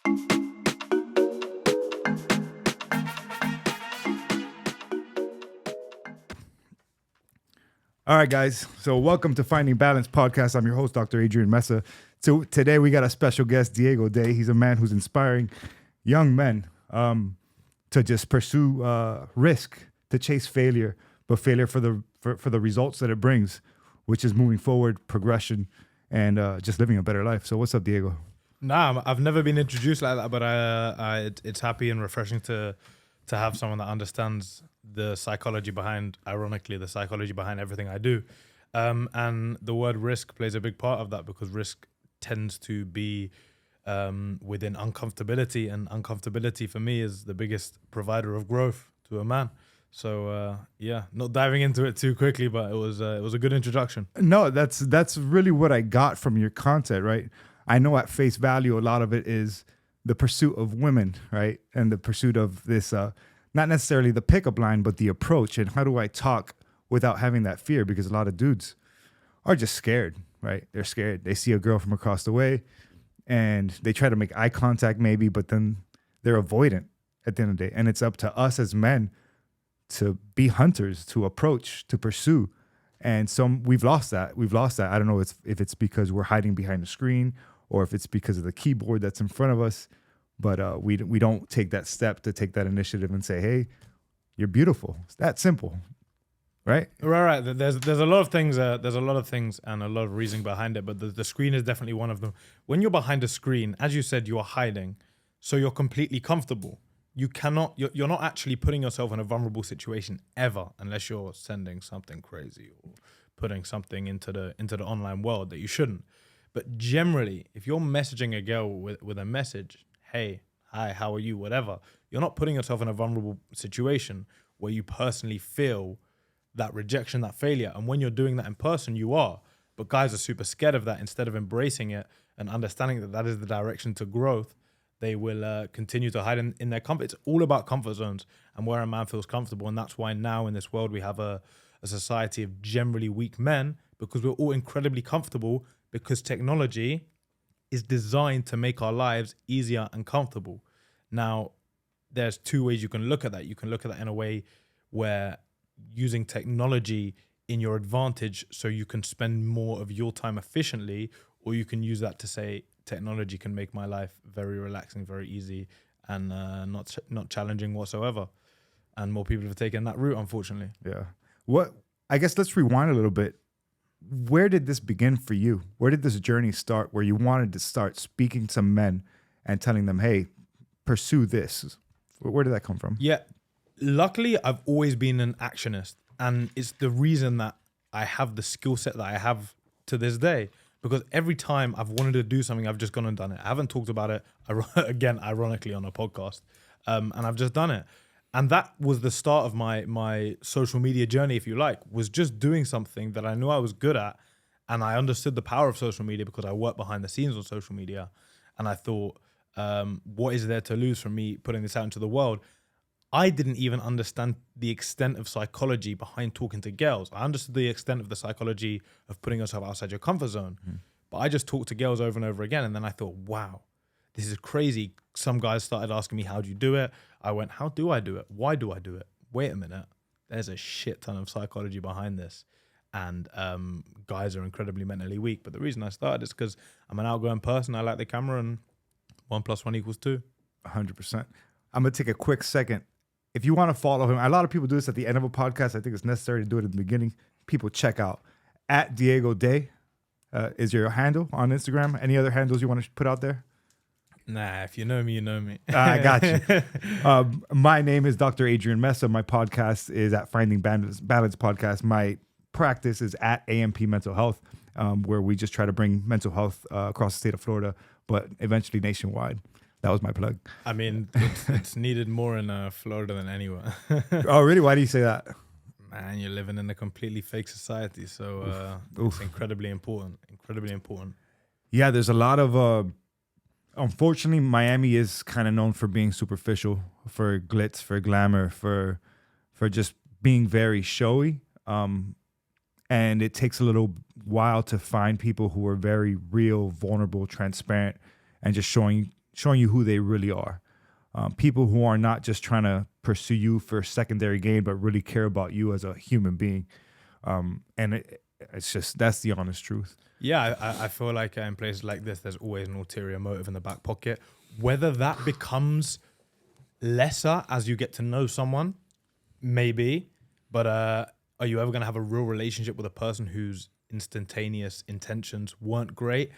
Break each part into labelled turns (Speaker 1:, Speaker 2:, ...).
Speaker 1: All right, guys. So welcome to Finding Balance Podcast. I'm your host, Dr. Adrian Mesa. So today we got a special guest, Diego Day. He's a man who's inspiring young men to just pursue risk, to chase failure, but failure for the results that it brings, which is moving forward, progression, and just living a better life. So what's up, Diego?
Speaker 2: Nah, I've never been introduced like that, but it's happy and refreshing to have someone that understands the psychology behind, ironically, the psychology behind everything I do. And the word risk plays a big part of that, because risk tends to be within uncomfortability, and uncomfortability for me is the biggest provider of growth to a man. So yeah, not diving into it too quickly, but it was a good introduction.
Speaker 1: No, that's really what I got from your content, right? I know at face value, a lot of it is the pursuit of women, right? And the pursuit of this, not necessarily the pickup line, but the approach. And how do I talk without having that fear? Because a lot of dudes are just scared, right? They're scared. They see a girl from across the way and they try to make eye contact maybe, but then they're avoidant at the end of the day. And it's up to us as men to be hunters, to approach, to pursue. And we've lost that. I don't know if it's because we're hiding behind the screen or if it's because of the keyboard that's in front of us. But we don't take that step to take that initiative and say, hey, you're beautiful. It's that simple, right?
Speaker 2: Right. There's a lot of things. There's a lot of things and a lot of reasoning behind it. But the screen is definitely one of them. When you're behind a screen, as you said, you're hiding, so you're completely comfortable. You're not actually putting yourself in a vulnerable situation ever, unless you're sending something crazy or putting something into the online world that you shouldn't. But generally, if you're messaging a girl with a message, hey, hi, how are you, whatever, you're not putting yourself in a vulnerable situation where you personally feel that rejection, that failure. And when you're doing that in person, you are. But guys are super scared of that. Instead of embracing it and understanding that that is the direction to growth, they will continue to hide in their comfort. It's all about comfort zones and where a man feels comfortable. And that's why now in this world we have a society of generally weak men, because we're all incredibly comfortable, because technology is designed to make our lives easier and comfortable. Now, there's two ways you can look at that. You can look at that in a way where using technology in your advantage so you can spend more of your time efficiently, or you can use that to say, technology can make my life very relaxing, very easy, and not challenging whatsoever. And more people have taken that route, unfortunately.
Speaker 1: Yeah. I guess let's rewind a little bit. Where did this begin for you? Where did this journey start where you wanted to start speaking to men and telling them, hey, pursue this? Where did that come from?
Speaker 2: Yeah. Luckily, I've always been an actionist. And it's the reason that I have the skill set that I have to this day. Because every time I've wanted to do something, I've just gone and done it. I haven't talked about it, again, ironically, on a podcast. And I've just done it. And that was the start of my social media journey, if you like, was just doing something that I knew I was good at. And I understood the power of social media because I work behind the scenes on social media. And I thought, what is there to lose from me putting this out into the world? I didn't even understand the extent of psychology behind talking to girls. I understood the extent of the psychology of putting yourself outside your comfort zone. But I just talked to girls over and over again. And then I thought, wow, this is crazy. Some guys started asking me, how do you do it? I went, how do I do it? Why do I do it? Wait a minute. There's a shit ton of psychology behind this. And guys are incredibly mentally weak. But the reason I started is because I'm an outgoing person. I like the camera, and 1 + 1 = 2.
Speaker 1: 100%. I'm going to take a quick second. If you want to follow him, a lot of people do this at the end of a podcast. I think it's necessary to do it at the beginning. People check out at Diego Day is your handle on Instagram. Any other handles you want to put out there?
Speaker 2: Nah, if you know me, you know me.
Speaker 1: I got you. My name is Dr. Adrian Mesa. My podcast is at Finding Balance Podcast. My practice is at AMP Mental Health, where we just try to bring mental health across the state of Florida, but eventually nationwide. That was my plug.
Speaker 2: I mean, it's needed more in Florida than anywhere.
Speaker 1: Oh, really? Why do you say that?
Speaker 2: Man, you're living in a completely fake society, so it's incredibly important. Incredibly important.
Speaker 1: Yeah, there's a lot of... unfortunately, Miami is kind of known for being superficial, for glitz, for glamour, for just being very showy. And it takes a little while to find people who are very real, vulnerable, transparent, and just showing showing you who they really are. People who are not just trying to pursue you for secondary gain, but really care about you as a human being. And it's just, that's the honest truth.
Speaker 2: Yeah, I feel like in places like this, there's always an ulterior motive in the back pocket. Whether that becomes lesser as you get to know someone, maybe. But are you ever going to have a real relationship with a person whose instantaneous intentions weren't great?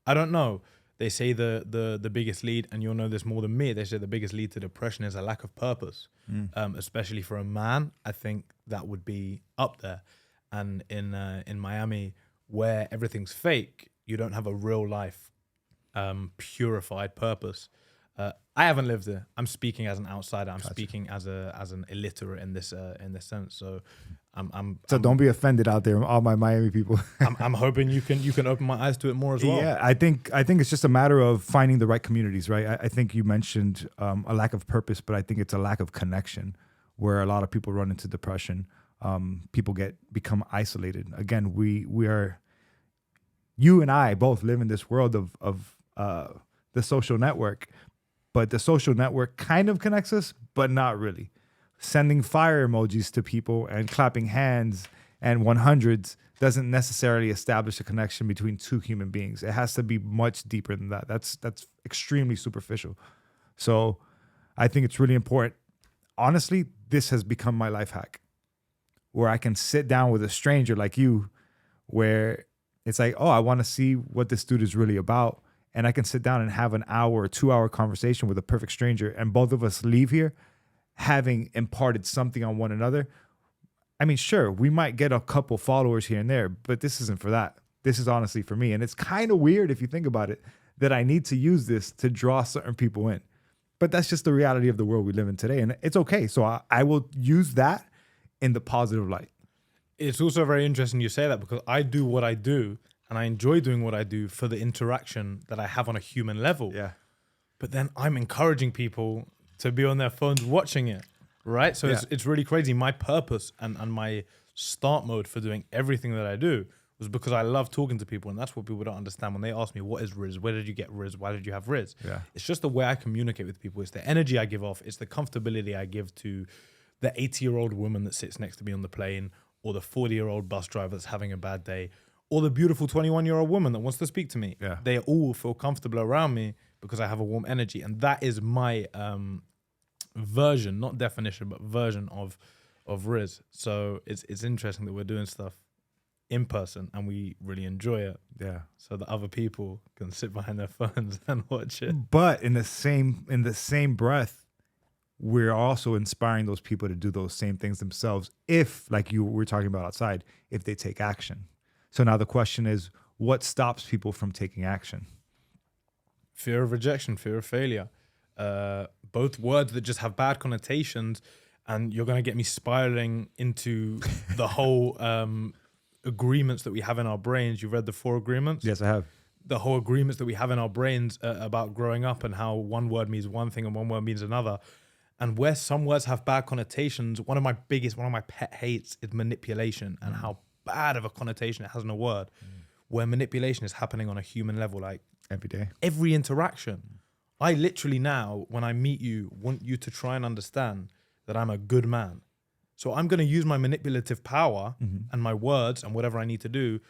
Speaker 2: I don't know. They say the biggest lead, and you'll know this more than me, they say the biggest lead to depression is a lack of purpose. Especially for a man, I think that would be up there. And in Miami, where everything's fake, you don't have a real life, purified purpose. I haven't lived there. I'm speaking as an outsider. I'm speaking as an illiterate in this sense. So
Speaker 1: So don't be offended out there, all my Miami people.
Speaker 2: I'm hoping you can open my eyes to it more as well.
Speaker 1: Yeah, I think it's just a matter of finding the right communities, right? I think you mentioned a lack of purpose, but I think it's a lack of connection, where a lot of people run into depression. People become isolated. Again, you and I both live in this world of the social network, but the social network kind of connects us, but not really. Sending fire emojis to people and clapping hands and 100s doesn't necessarily establish a connection between two human beings. It has to be much deeper than that. That's extremely superficial. So I think it's really important. Honestly, this has become my life hack, where I can sit down with a stranger like you, where it's like, oh, I want to see what this dude is really about. And I can sit down and have an hour or 2 hour conversation with a perfect stranger, and both of us leave here having imparted something on one another. I mean, sure, we might get a couple followers here and there, but this isn't for that. This is honestly for me. And it's kind of weird, if you think about it, that I need to use this to draw certain people in. But that's just the reality of the world we live in today. And it's okay. So I will use that in the positive light.
Speaker 2: It's also very interesting you say that, because I do what I do, and I enjoy doing what I do for the interaction that I have on a human level.
Speaker 1: Yeah.
Speaker 2: But then I'm encouraging people to be on their phones watching it, right? So it's really crazy. My purpose and my start mode for doing everything that I do was because I love talking to people, and that's what people don't understand when they ask me, what is Rizz? Where did you get Rizz? Why did you have Rizz?
Speaker 1: Yeah.
Speaker 2: It's just the way I communicate with people. It's the energy I give off. It's the comfortability I give to the 80-year-old woman that sits next to me on the plane, or the 40-year-old bus driver that's having a bad day, or the beautiful 21-year-old woman that wants to speak to me.
Speaker 1: Yeah.
Speaker 2: They all feel comfortable around me because I have a warm energy. And that is my version, not definition, but version of Rizz. So it's interesting that we're doing stuff in person and we really enjoy it.
Speaker 1: Yeah.
Speaker 2: So that other people can sit behind their phones and watch it.
Speaker 1: But in the same breath, we're also inspiring those people to do those same things themselves, if, like you were talking about outside, if they take action. So now the question is, what stops people from taking action?
Speaker 2: Fear of rejection, fear of failure. Both words that just have bad connotations, and you're going to get me spiraling into the whole agreements that we have in our brains. You've read the 4 agreements?
Speaker 1: Yes, I have.
Speaker 2: The whole agreements that we have in our brains about growing up, and how one word means one thing and one word means another. And where some words have bad connotations, one of my pet hates is manipulation, and how bad of a connotation it has in a word. Where manipulation is happening on a human level, like
Speaker 1: Every day.
Speaker 2: every interaction. I literally now, when I meet you, want you to try and understand that I'm a good man. So I'm going to use my manipulative power and my words and whatever I need to do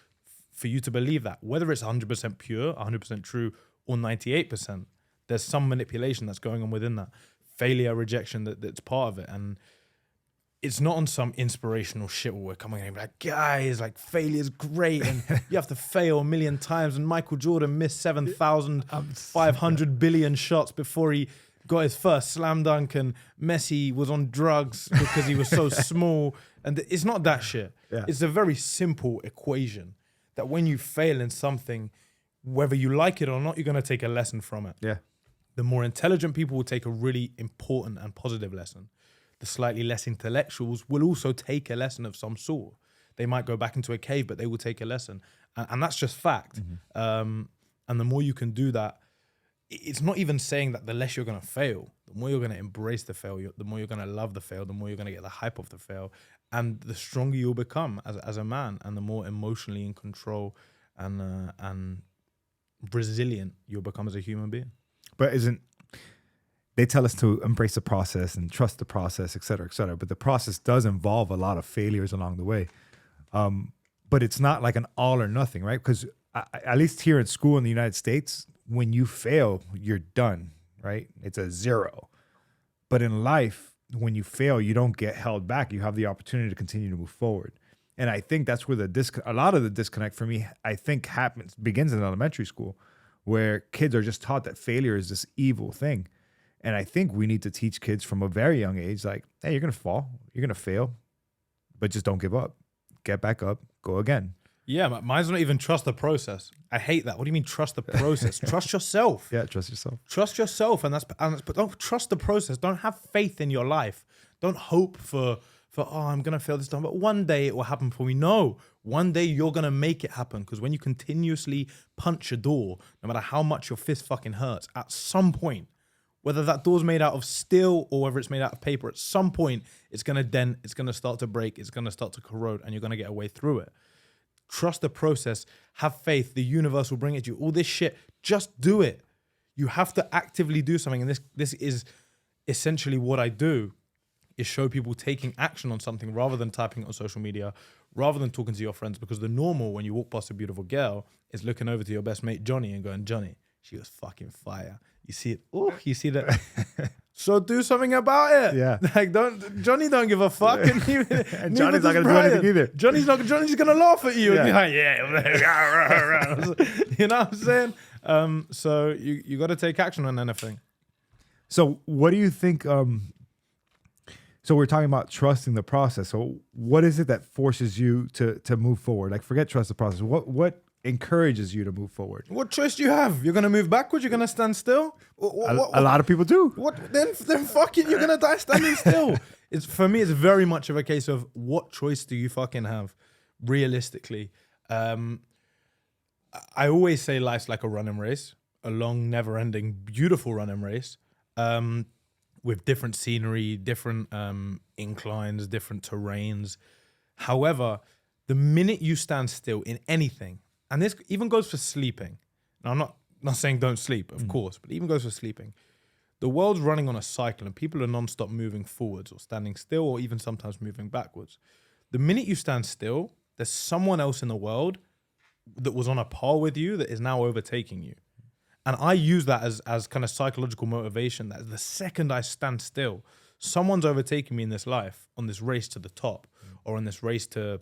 Speaker 2: for you to believe that. Whether it's 100% pure, 100% true, or 98%, there's some manipulation that's going on within that. Failure, rejection, that's part of it. And it's not on some inspirational shit where we're coming in and be like, guys, like, failure's great and you have to fail a million times. And Michael Jordan missed 7,500 billion shots before he got his first slam dunk, and Messi was on drugs because he was so small. And it's not that shit.
Speaker 1: Yeah.
Speaker 2: It's a very simple equation that when you fail in something, whether you like it or not, you're going to take a lesson from it.
Speaker 1: Yeah.
Speaker 2: The more intelligent people will take a really important and positive lesson. The slightly less intellectuals will also take a lesson of some sort. They might go back into a cave, but they will take a lesson. And that's just fact. And the more you can do that, it's not even saying that the less you're going to fail, the more you're going to embrace the failure, the more you're going to love the fail, the more you're going to get the hype of the fail, and the stronger you'll become as a man, and the more emotionally in control and resilient you'll become as a human being.
Speaker 1: but isn't, they tell us to embrace the process and trust the process, et cetera, et cetera. But the process does involve a lot of failures along the way. But it's not like an all or nothing, right? Because at least here in school in the United States, when you fail, you're done, right? It's a 0. But in life, when you fail, you don't get held back. You have the opportunity to continue to move forward. And I think that's where a lot of the disconnect for me, I think begins in elementary school, where kids are just taught that failure is this evil thing. And I think we need to teach kids from a very young age, like, hey, you're going to fall, you're going to fail, but just don't give up. Get back up, go again.
Speaker 2: Yeah, mine's not even trust the process. I hate that. What do you mean trust the process? Trust yourself.
Speaker 1: Yeah, trust yourself.
Speaker 2: Trust yourself, but don't trust the process. Don't have faith in your life. Don't hope for I'm gonna fail this time, but one day it will happen for me. No, one day you're gonna make it happen, because when you continuously punch a door, no matter how much your fist fucking hurts, at some point, whether that door's made out of steel or whether it's made out of paper, at some point it's gonna dent, it's gonna start to break, it's gonna start to corrode, and you're gonna get a way through it. Trust the process. Have faith. The universe will bring it to you. All this shit, just do it. You have to actively do something, and this is essentially what I do. Is show people taking action on something rather than typing it on social media, rather than talking to your friends. Because the normal, when you walk past a beautiful girl, is looking over to your best mate, Johnny, and going, Johnny, she was fucking fire. You see it? Oh, you see that? So do something about it.
Speaker 1: Yeah.
Speaker 2: Like, Johnny don't give a fuck. And
Speaker 1: Johnny's not going to do anything either.
Speaker 2: Johnny's going to laugh at you. Yeah. And be like, yeah. You know what I'm saying? So you got to take action on anything.
Speaker 1: So what do you think, so we're talking about trusting the process. So what is it that forces you to move forward? Like, forget trust the process. What encourages you to move forward?
Speaker 2: What choice do you have? You're going to move backwards? You're going to stand still?
Speaker 1: A lot of people do.
Speaker 2: What? Then fuck it, you're going to die standing still. For me, it's very much of a case of what choice do you fucking have, realistically. I always say life's like a running race, a long, never-ending, beautiful running race. With different scenery, different inclines, different terrains. However, the minute you stand still in anything, and this even goes for sleeping. Now, I'm not saying don't sleep, of course, but it even goes for sleeping. The world's running on a cycle, and people are non-stop moving forwards or standing still, or even sometimes moving backwards. The minute you stand still, there's someone else in the world that was on a par with you that is now overtaking you. And I use that as kind of psychological motivation, that the second I stand still, someone's overtaking me in this life, on this race to the top, or on this race to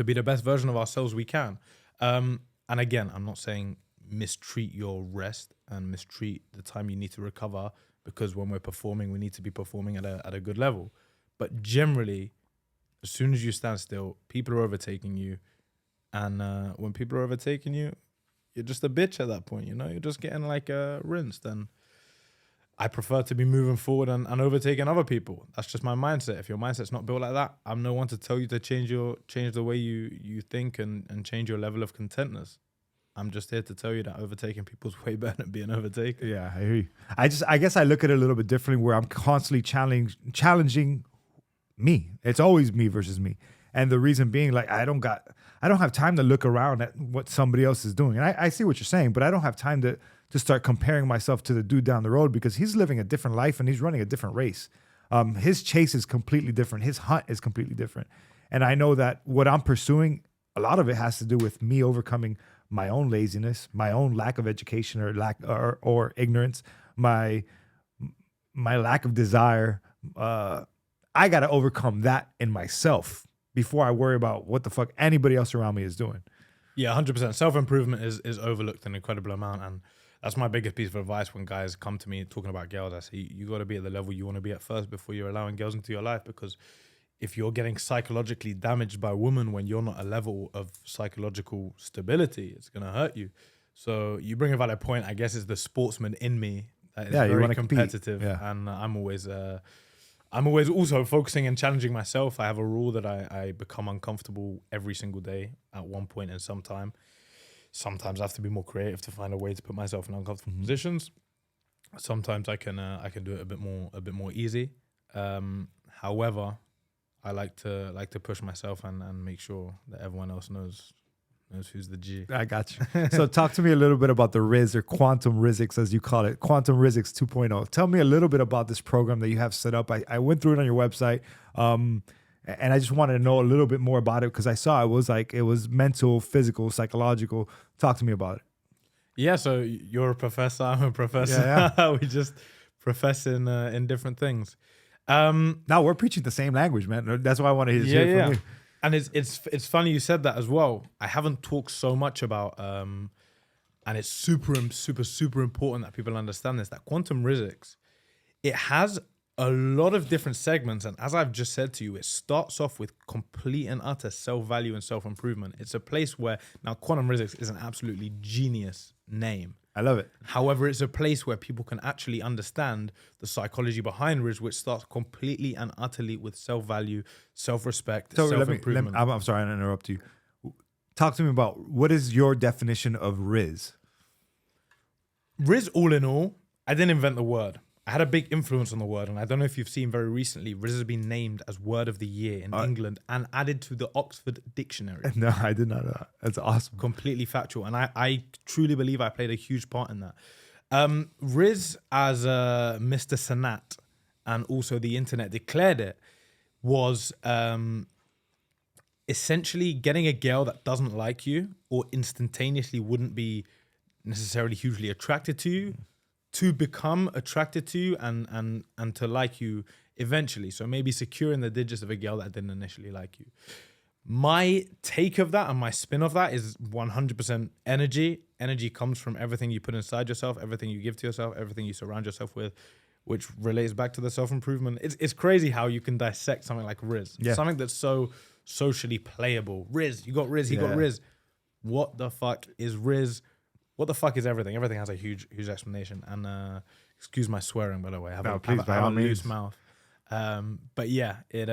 Speaker 2: be the best version of ourselves we can. And again, I'm not saying mistreat your rest and mistreat the time you need to recover, because when we're performing, we need to be performing at a good level. But generally, as soon as you stand still, people are overtaking you. And when people are overtaking you, you're just a bitch at that point, you know? You're just getting like rinsed. And I prefer to be moving forward and overtaking other people. That's just my mindset. If your mindset's not built like that, I'm no one to tell you to change the way you think and change your level of contentness. I'm just here to tell you that overtaking people's way better than being overtaken.
Speaker 1: Yeah, I hear you. I guess I look at it a little bit differently, where I'm constantly challenging me. It's always me versus me. And the reason being, like, I don't have time to look around at what somebody else is doing. And I see what you're saying, but I don't have time to start comparing myself to the dude down the road, because he's living a different life and he's running a different race. His chase is completely different. His hunt is completely different. And I know that what I'm pursuing, a lot of it has to do with me overcoming my own laziness, my own lack of education or ignorance, my lack of desire. I got to overcome that in myself before I worry about what the fuck anybody else around me is doing.
Speaker 2: Yeah, 100%. Self-improvement is overlooked an incredible amount. And that's my biggest piece of advice when guys come to me talking about girls. I say, you got to be at the level you want to be at first before you're allowing girls into your life. Because if you're getting psychologically damaged by women when you're not a level of psychological stability, it's going to hurt you. So you bring a valid point. I guess it's the sportsman in me that is very competitive. Yeah. And I'm always also focusing and challenging myself. I have a rule that I become uncomfortable every single day at one point in some time. Sometimes I have to be more creative to find a way to put myself in uncomfortable positions. Sometimes I can do it a bit more easy. However, I like to push myself and make sure that everyone else knows knows who's the G.
Speaker 1: I got you. So talk to me a little bit about the Rizz, or quantum Rizzics, as you call it, quantum Rizzics 2.0. Tell me a little bit about this program that you have set up. I went through it on your website, and I just wanted to know a little bit more about it, because I saw it was mental, physical, psychological. Talk to me about it.
Speaker 2: Yeah, so you're a professor, I'm a professor.
Speaker 1: Yeah.
Speaker 2: We just profess in different things.
Speaker 1: Now we're preaching the same language, man. That's why I want to hear it from you.
Speaker 2: And it's funny you said that as well. I haven't talked so much about, and it's super important that people understand this, that quantum Rizzics, it has a lot of different segments. And as I've just said to you, it starts off with complete and utter self-value and self-improvement. It's a place where, now quantum Rizzics is an absolutely genius name.
Speaker 1: I love it.
Speaker 2: However, it's a place where people can actually understand the psychology behind Rizz, which starts completely and utterly with self-value, self-respect,
Speaker 1: So
Speaker 2: self-improvement.
Speaker 1: I'm sorry to interrupt you. Talk to me about, what is your definition of Rizz?
Speaker 2: Rizz, all in all, I didn't invent the word. I had a big influence on the word, and I don't know if you've seen very recently, Rizz has been named as Word of the Year in England and added to the Oxford Dictionary.
Speaker 1: No, I did not know that. That's awesome.
Speaker 2: Completely factual. And I truly believe I played a huge part in that. Rizz, as Mr. Sanat and also the internet declared it, was essentially getting a girl that doesn't like you or instantaneously wouldn't be necessarily hugely attracted to you to become attracted to you and to like you eventually. So maybe securing the digits of a girl that didn't initially like you. My take of that and my spin of that is 100% energy. Energy comes from everything you put inside yourself, everything you give to yourself, everything you surround yourself with, which relates back to the self-improvement. It's crazy how you can dissect something like Rizz. Something that's so socially playable. Rizz, you got Rizz, he got Rizz. What the fuck is Rizz? What the fuck is everything? Everything has a huge explanation. And excuse my swearing, by the way. I have a loose mouth. But yeah, it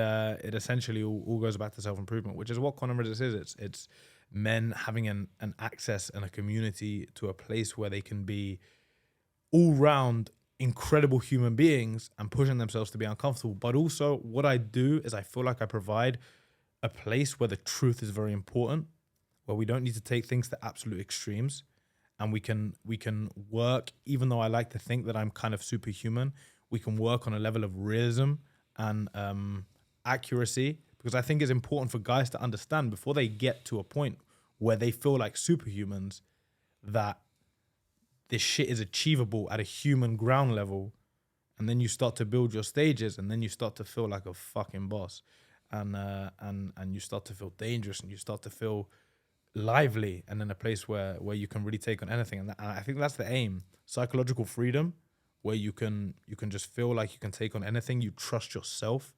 Speaker 2: essentially all goes back to self-improvement, which is what quantum Rizz is. It's men having an access and a community to a place where they can be all-round incredible human beings and pushing themselves to be uncomfortable. But also what I do is I feel like I provide a place where the truth is very important, where we don't need to take things to absolute extremes. And we can work, even though I like to think that I'm kind of superhuman, we can work on a level of realism and accuracy, because I think it's important for guys to understand before they get to a point where they feel like superhumans that this shit is achievable at a human ground level. And then you start to build your stages, and then you start to feel like a fucking boss, and you start to feel dangerous, and you start to feel lively, and in a place where you can really take on anything. And I think that's the aim. Psychological freedom, where you can just feel like you can take on anything. You trust yourself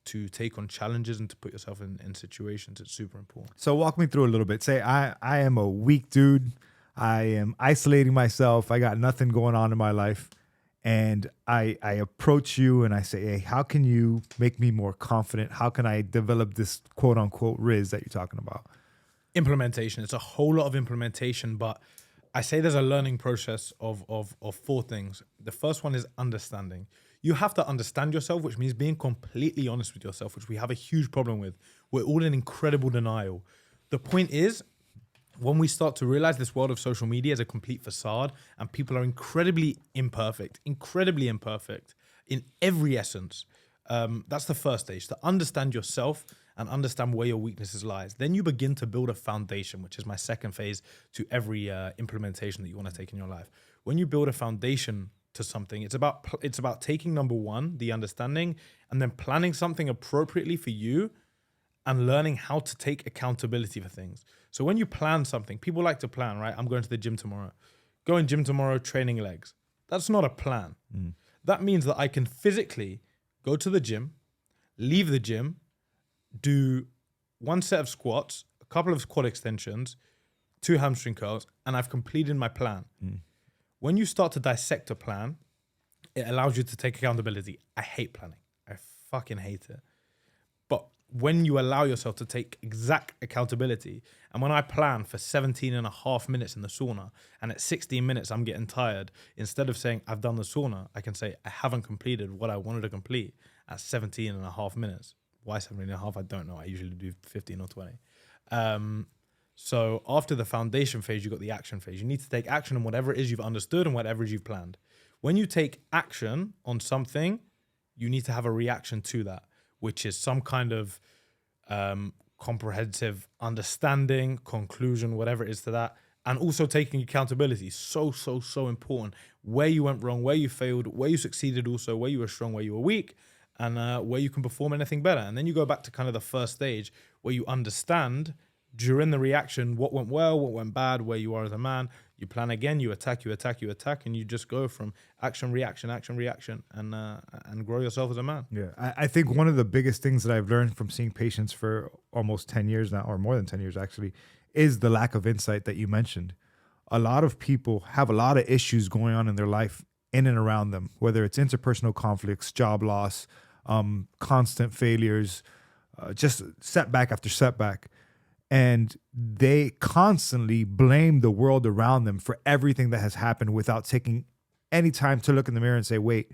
Speaker 2: to take on challenges and to put yourself in situations. It's super important.
Speaker 1: So walk me through a little bit. Say I am a weak dude. I am isolating myself. I got nothing going on in my life. And I approach you and I say, hey, how can you make me more confident? How can I develop this quote unquote Rizz that you're talking about?
Speaker 2: Implementation. It's a whole lot of implementation, but I say there's a learning process of 4 things. The first one is understanding. You have to understand yourself, which means being completely honest with yourself, which we have a huge problem with. We're all in incredible denial. The point is, when we start to realize this world of social media is a complete facade and people are incredibly imperfect in every essence, that's the first stage, to understand yourself and understand where your weaknesses lies. Then you begin to build a foundation, which is my second phase to every implementation that you want to take in your life. When you build a foundation to something, it's about taking number 1, the understanding, and then planning something appropriately for you and learning how to take accountability for things. So when you plan something, people like to plan, right? I'm going to the gym tomorrow. Going gym tomorrow, training legs. That's not a plan. That means that I can physically go to the gym, leave the gym, do 1 set of squats, a couple of quad extensions, 2 hamstring curls, and I've completed my plan. When you start to dissect a plan, it allows you to take accountability. I hate planning. I fucking hate it. But when you allow yourself to take exact accountability, and when I plan for 17 and a half minutes in the sauna, and at 16 minutes I'm getting tired, instead of saying I've done the sauna, I can say I haven't completed what I wanted to complete at 17 and a half minutes. Why 17 and a half? I don't know. I usually do 15 or 20. So after the foundation phase, you got the action phase. You need to take action on whatever it is you've understood and whatever it is you've planned. When you take action on something, you need to have a reaction to that, which is some kind of comprehensive understanding, conclusion, whatever it is to that. And also taking accountability. So important. Where you went wrong, where you failed, where you succeeded also, where you were strong, where you were weak, and where you can perform anything better. And then you go back to kind of the first stage where you understand during the reaction what went well, what went bad, where you are as a man. You plan again, you attack, and you just go from action, reaction, and grow yourself as a man.
Speaker 1: Yeah, I think one of the biggest things that I've learned from seeing patients for almost 10 years now, or more than 10 years actually, is the lack of insight that you mentioned. A lot of people have a lot of issues going on in their life in and around them, whether it's interpersonal conflicts, job loss, constant failures, just setback after setback. And they constantly blame the world around them for everything that has happened without taking any time to look in the mirror and say, wait,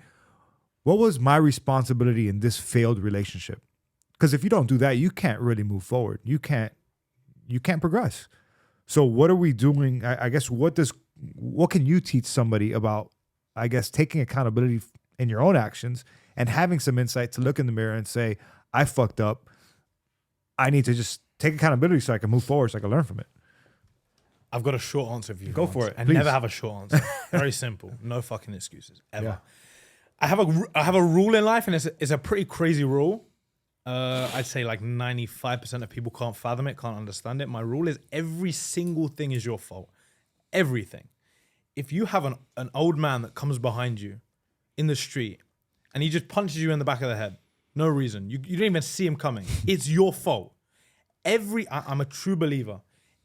Speaker 1: what was my responsibility in this failed relationship? Because if you don't do that, you can't really move forward. You can't progress. So what are we doing? I guess what can you teach somebody about, I guess, taking accountability in your own actions and having some insight to look in the mirror and say, I fucked up. I need to just take accountability so I can move forward, so I can learn from it.
Speaker 2: I've got a short answer for you.
Speaker 1: Go for it.
Speaker 2: I
Speaker 1: please.
Speaker 2: never have a short answer. Very simple. No fucking excuses ever. Yeah. I have a rule in life, and it's a pretty crazy rule. I'd say like 95% of people can't fathom it, can't understand it. My rule is every single thing is your fault. Everything. If you have an old man that comes behind you in the street and he just punches you in the back of the head, no reason. You don't even see him coming. It's your fault. I'm a true believer.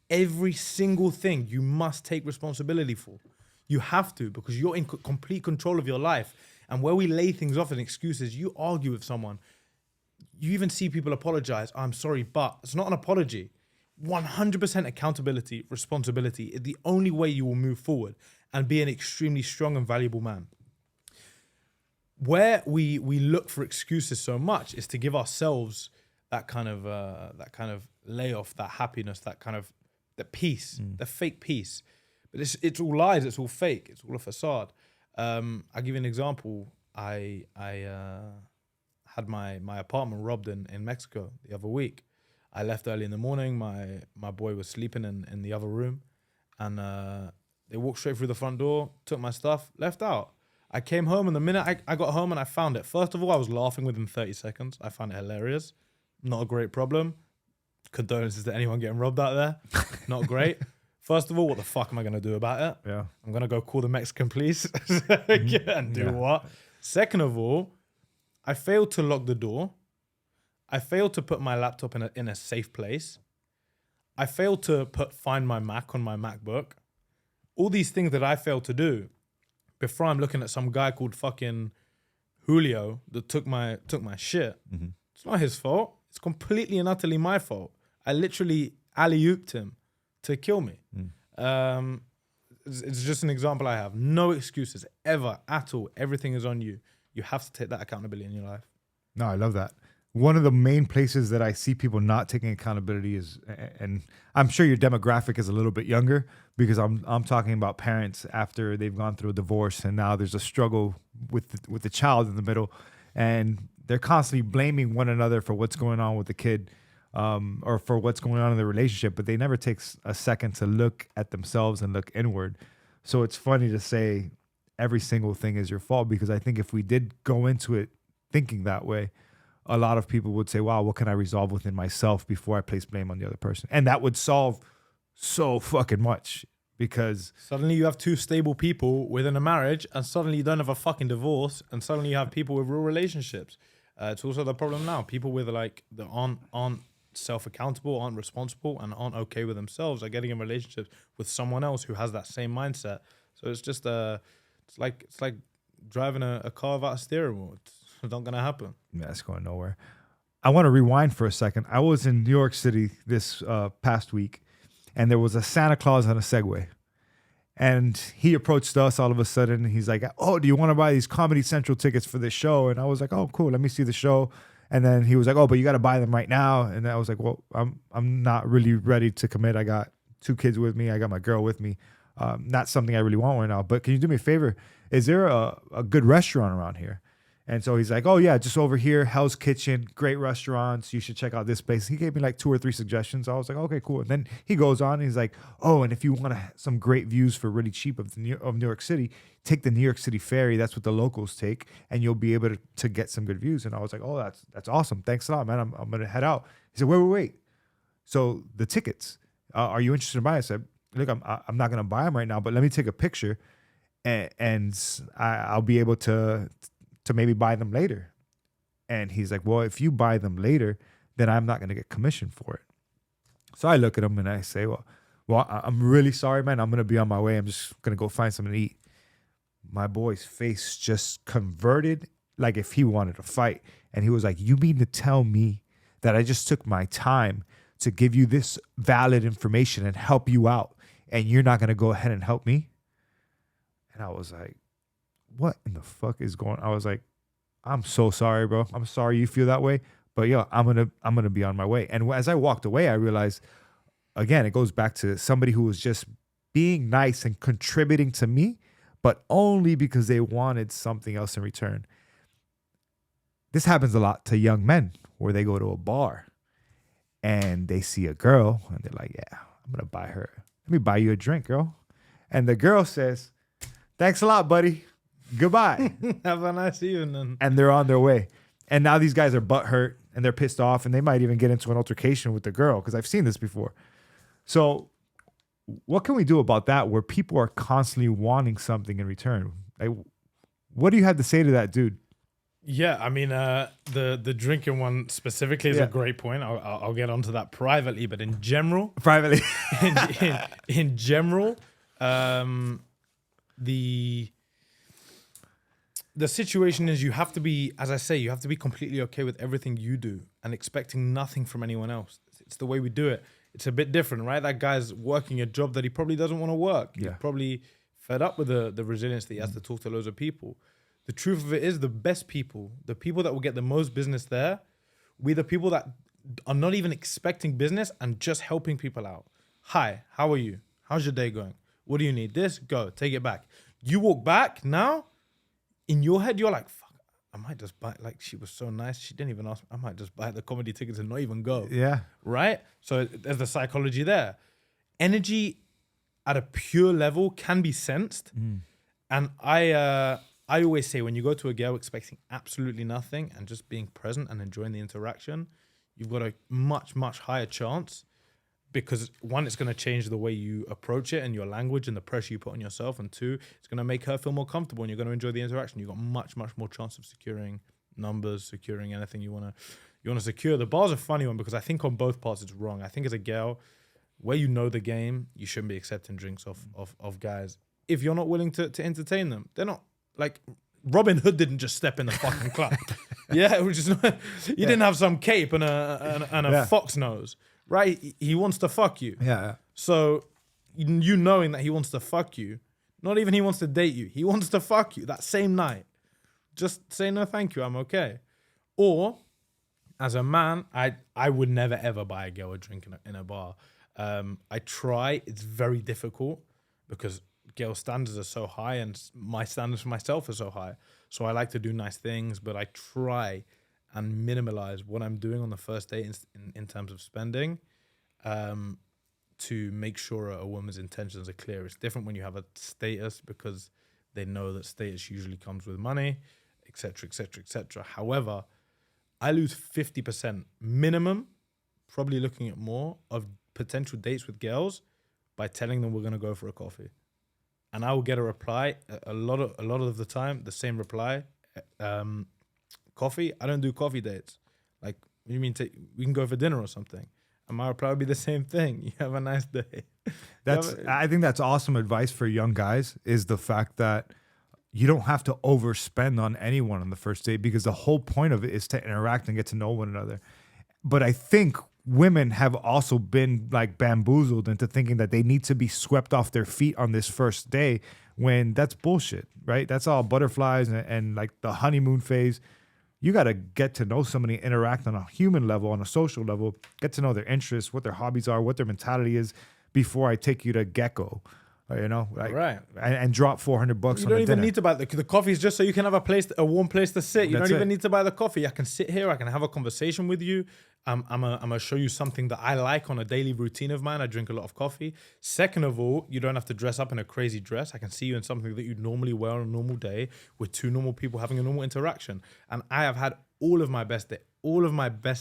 Speaker 2: Every single thing you must take responsibility for. You have to, because you're in complete control of your life. And where we lay things off as excuses, you argue with someone. You even see people apologize. I'm sorry, but it's not an apology. 100% accountability, responsibility is the only way you will move forward and be an extremely strong and valuable man. Where we look for excuses so much is to give ourselves that kind of layoff, that happiness, the peace, the fake peace. But it's all lies. It's all fake. It's all a facade. I'll give you an example. I had my apartment robbed in Mexico the other week. I left early in the morning. My boy was sleeping in the other room, and they walked straight through the front door, took my stuff, left out. I came home, and the minute I got home and I found it, first of all, I was laughing within 30 seconds. I found it hilarious. Not a great problem. Condolences to anyone getting robbed out there. Not great. First of all, what the fuck am I going to do about it?
Speaker 1: Yeah.
Speaker 2: I'm going to go call the Mexican police and do what? Second of all, I failed to lock the door. I failed to put my laptop in a safe place. I failed to find my Mac on my MacBook. All these things that I failed to do before I'm looking at some guy called fucking Julio that took my shit. Mm-hmm. It's not his fault. It's completely and utterly my fault. I literally alley-ooped him to kill me. It's just an example I have. No excuses ever at all. Everything is on you. You have to take that accountability in your life.
Speaker 1: No, I love that. One of the main places that I see people not taking accountability is, and I'm sure your demographic is a little bit younger, because I'm talking about parents after they've gone through a divorce and now there's a struggle with the child in the middle, and they're constantly blaming one another for what's going on with the kid, or for what's going on in the relationship, but they never take a second to look at themselves and look inward. So it's funny to say every single thing is your fault, because I think if we did go into it thinking that way, a lot of people would say, wow, what can I resolve within myself before I place blame on the other person? And that would solve so fucking much, because
Speaker 2: suddenly you have two stable people within a marriage, and suddenly you don't have a fucking divorce, and suddenly you have people with real relationships. It's also the problem now. People with that aren't self-accountable, aren't responsible, and aren't okay with themselves are getting in relationships with someone else who has that same mindset. So it's just it's like driving a car without a steering wheel. It's not gonna happen.
Speaker 1: Yeah, it's going nowhere. I want to rewind for a second. I was in New York City this past week, and there was a Santa Claus on a Segway. And he approached us all of a sudden. He's like, oh, do you want to buy these Comedy Central tickets for this show? And I was like, oh, cool. Let me see the show. And then he was like, oh, but you got to buy them right now. And I was like, well, I'm not really ready to commit. I got 2 kids with me. I got my girl with me. Not something I really want right now. But can you do me a favor? Is there a good restaurant around here? And so he's like, oh, yeah, just over here, Hell's Kitchen, great restaurants. You should check out this place. He gave me like 2 or 3 suggestions. I was like, okay, cool. And then he goes on and he's like, oh, and if you want some great views for really cheap of New York City, take the New York City ferry. That's what the locals take. And you'll be able to get some good views. And I was like, oh, that's awesome. Thanks a lot, man. I'm going to head out. He said, wait. So the tickets, are you interested in buying? I said, look, I'm not going to buy them right now, but let me take a picture and I'll be able to maybe buy them later. And he's like, well, if you buy them later, then I'm not going to get commission for it. So I look at him and I say, well, I'm really sorry, man. I'm going to be on my way. I'm just going to go find something to eat. My boy's face just converted like if he wanted to fight. And he was like, you mean to tell me that I just took my time to give you this valid information and help you out, and you're not going to go ahead and help me? And I was like, what in the fuck is going on? I was like, I'm so sorry, bro. I'm sorry you feel that way, but yo, I'm gonna be on my way. And as I walked away, I realized, again, it goes back to somebody who was just being nice and contributing to me, but only because they wanted something else in return. This happens a lot to young men where they go to a bar and they see a girl and they're like, yeah, I'm gonna buy her. Let me buy you a drink, girl. And the girl says, thanks a lot, buddy. Goodbye.
Speaker 2: Have a nice evening.
Speaker 1: And they're on their way. And now these guys are butthurt and they're pissed off and they might even get into an altercation with the girl, because I've seen this before. So what can we do about that where people are constantly wanting something in return? Like, what do you have to say to that dude?
Speaker 2: Yeah, I mean, the drinking one specifically is a great point. I'll get onto that privately, but in general, in general, the situation is you have to be, as I say, you have to be completely okay with everything you do and expecting nothing from anyone else. It's the way we do it. It's a bit different, right? That guy's working a job that he probably doesn't want to work. Yeah. He's probably fed up with the resilience that he has to talk to loads of people. The truth of it is the best people, the people that will get the most business there, we're the people that are not even expecting business and just helping people out. Hi, how are you? How's your day going? What do you need? This? Go, take it back. You walk back now, in your head, you're like, fuck, I might just buy, like, she was so nice. She didn't even ask me. I might just buy the comedy tickets and not even go. Yeah. Right? So there's the psychology there. Energy at a pure level can be sensed. And I always say when you go to a girl expecting absolutely nothing and just being present and enjoying the interaction, you've got a much, much higher chance, because 1, it's going to change the way you approach it and your language and the pressure you put on yourself. And 2, it's going to make her feel more comfortable and you're going to enjoy the interaction. You've got much, much more chance of securing numbers, securing anything you want to secure. The bar's a funny one because I think on both parts it's wrong. I think as a girl, where you know the game, you shouldn't be accepting drinks of guys. If you're not willing to entertain them, they're not, like, Robin Hood didn't just step in the fucking club. Yeah, which is not, he didn't have some cape and a fox nose. Right? He wants to fuck you. Yeah. So you knowing that he wants to fuck you, not even he wants to date you, he wants to fuck you that same night. Just say, no, thank you, I'm okay. Or, as a man, I would never, ever buy a girl a drink in a bar. I try. It's very difficult because girl standards are so high and my standards for myself are so high. So I like to do nice things, but I try and minimalize what I'm doing on the first date in terms of spending, to make sure a woman's intentions are clear. It's different when you have a status because they know that status usually comes with money, etc., etc., etc. However, I lose 50% minimum, probably looking at more, of potential dates with girls by telling them we're going to go for a coffee. And I will get a reply a lot of the time, the same reply. Coffee? I don't do coffee dates. Like, what do you mean we can go for dinner or something? And my reply would be the same thing. You have a nice day.
Speaker 1: I think that's awesome advice for young guys, is the fact that you don't have to overspend on anyone on the first date, because the whole point of it is to interact and get to know one another. But I think women have also been like bamboozled into thinking that they need to be swept off their feet on this first day, when that's bullshit, right? That's all butterflies and like the honeymoon phase. You got to get to know somebody, interact on a human level, on a social level, get to know their interests, what their hobbies are, what their mentality is before I take you to Gecko, you know, like,
Speaker 2: Right.
Speaker 1: and drop $400
Speaker 2: You
Speaker 1: on
Speaker 2: don't
Speaker 1: the
Speaker 2: even
Speaker 1: dinner.
Speaker 2: need to buy the coffee is just so you can have a warm place to sit. You
Speaker 1: That's
Speaker 2: don't even
Speaker 1: it.
Speaker 2: need to buy the coffee. I can sit here. I can have a conversation with you. I'm gonna show you something that I like on a daily routine of mine. I drink a lot of coffee. Second of all, you don't have to dress up in a crazy dress. I can see you in something that you'd normally wear on a normal day with two normal people having a normal interaction. And I have had all of my best